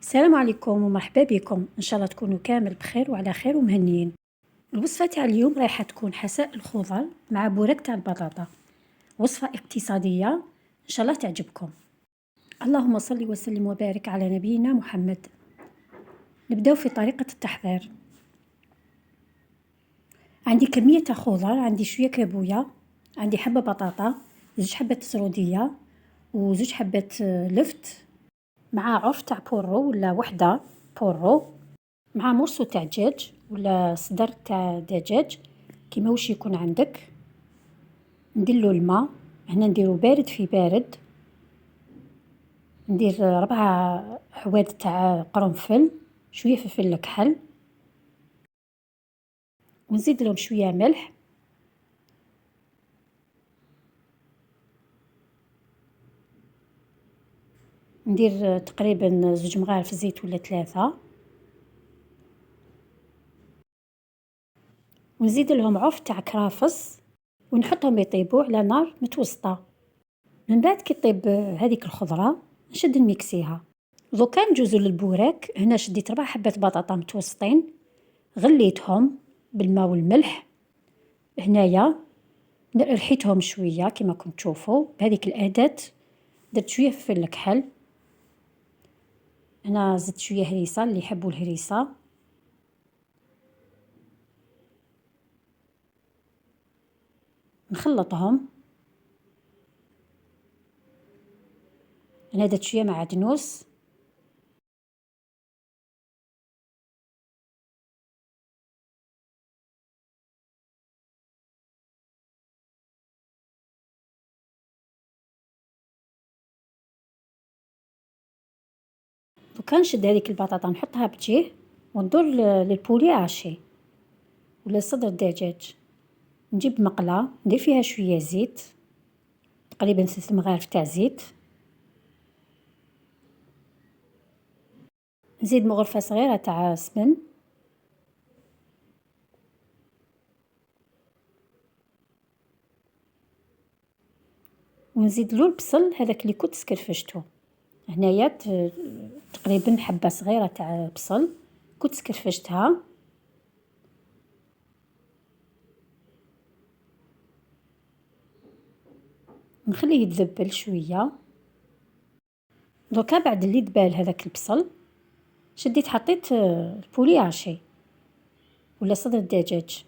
السلام عليكم ومرحبا بكم. ان شاء الله تكونوا كامل بخير وعلى خير ومهنيين. الوصفه تاع اليوم رايحه تكون حساء الخضر مع بورك تاع البطاطا، وصفه اقتصاديه ان شاء الله تعجبكم. اللهم صل وسلم وبارك على نبينا محمد. نبداو في طريقه التحضير. عندي كميه تاع خضر، عندي شويه كابويه، عندي حبه بطاطا، زوج حبات سروديه وزوج حبات لفت، مع عرف تاع بورو ولا وحده بورو، مع مرسو تاع دجاج ولا صدر تاع دجاج كيما واش يكون عندك. نديرلو الماء، هنا نديرو بارد في بارد. ندير 4 حواد تاع قرنفل، شويه فلفل كحل، ونزيد لهم شويه ملح. ندير تقريبا 2 مغارف زيت ولا 3، ونزيد لهم عرف تاع كرافس، ونحطهم يطيبوا على نار متوسطه. من بعد كي طيب هذيك الخضره نشد نميكسيها. دوكا نجوزو للبوراك. هنا شديت 4 حبات بطاطا متوسطين، غليتهم بالماء والملح. هنايا رحيتهم شويه كما كنت تشوفوا بهذيك الاداه. درت شويه فلفل كحل، هنا زدت شويه هريسه اللي يحبوا الهريسه. نخلطهم. هنا درت شويه معدنوس. دوكا نشد هذيك البطاطا نحطها بجيه، وندور للبولي عاشي ولا صدر الدجاج. نجيب مقله ندير فيها شويه زيت، تقريبا 3 مغارف تاع زيت. نزيد مغرفه صغيره تاع سمن، ونزيد له البصل هذاك اللي كنت سكرفشتو. هنايا تقريبا حبه صغيره تاع بصل كنت سكرفشتها. نخليه يتذبل شويه. دوكا بعد اللي دبال هذاك البصل شديت حطيت البولي عاشي ولا صدر الدجاج.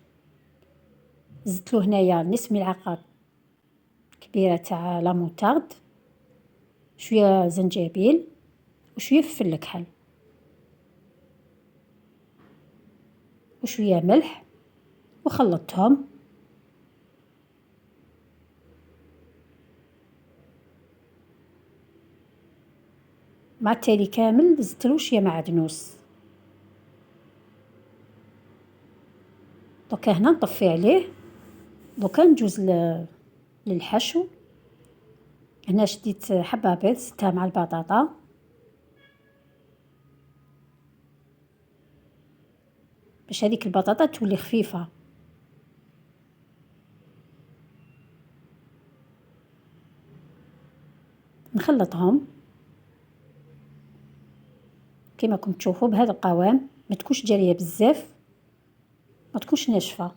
زدت له هنايا نصف ملعقه كبيره تاع لاموطارد، شويه زنجبيل وشويه فلفل كحل وشويه ملح، وخلطتهم. مع التالي كامل زدت شويه معدنوس. دوكا هنا نطفي عليه. دوكا نجوز للحشو. هنا شديت حبه بيض زدتها مع البطاطا باش هذيك البطاطا تولي خفيفه. نخلطهم كما كنت تشوفوا بهذا القوام، ما تكونش جاريه بزاف، ما تكونش ناشفه.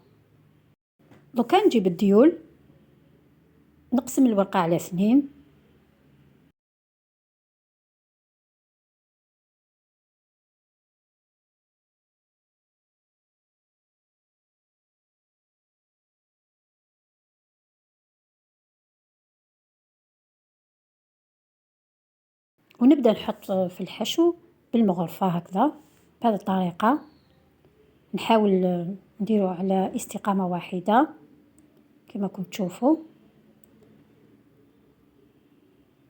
دوكا نجيب الديول نقسم الورقه على 2، ونبدا نحط في الحشو بالمغرفه هكذا بهذه الطريقه. نحاول نديرو على استقامه واحده كما كنت تشوفوا.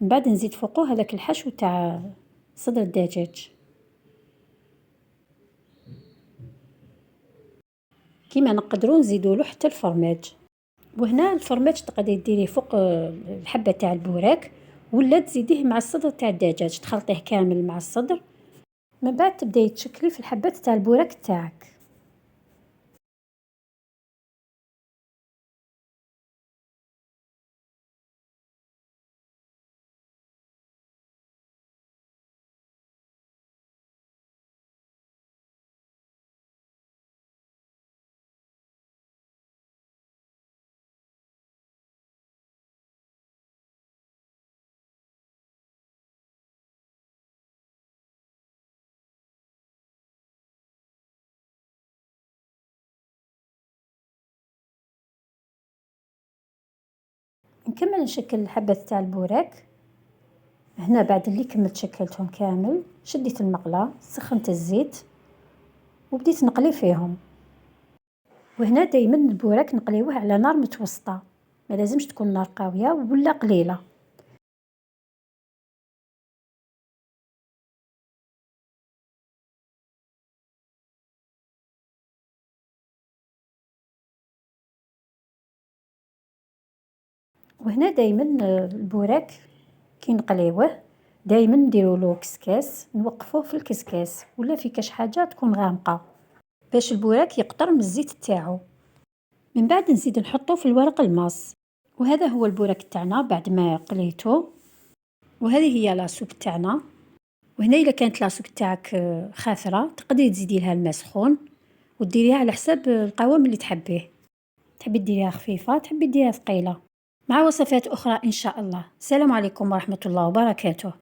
من بعد نزيد فوقه هذاك الحشو تاع صدر الدجاج كيما نقدروا نزيدوا له حتى الفرماج. وهنا الفرماج تقدري ديريه فوق الحبه تاع البوراك، ولا تزيديه مع الصدر تاع الدجاج، تخلطيه كامل مع الصدر. من بعد تبداي تشكلي في الحبات تاع البوراك تاعك. نكمل نشكل الحبات تاع البوراك. هنا بعد اللي كملت شكلتهم كامل شديت المقله، سخنت الزيت وبديت نقلي فيهم. وهنا دايما البوراك نقليوه على نار متوسطه، ما لازمش تكون نار قويه ولا قليله. وهنا دايما البوراك كي نقليوه دايما نديرولو كسكاس، نوقفوه في الكسكاس ولا في كاش حاجه تكون غامقه باش البوراك يقطر من الزيت تاعو. من بعد نزيد نحطو في الورق الماس. وهذا هو البوراك تاعنا بعد ما قليتو. وهذه هي لاصوب تاعنا. وهنا الا كانت لاصوب تاعك خاثره تقدري تزيدي لها الماء سخون وديريها على حساب القوام اللي تحبيه، تحبي ديريها خفيفه تحبي ديريها ثقيله. مع وصفات اخرى ان شاء الله. السلام عليكم ورحمه الله وبركاته.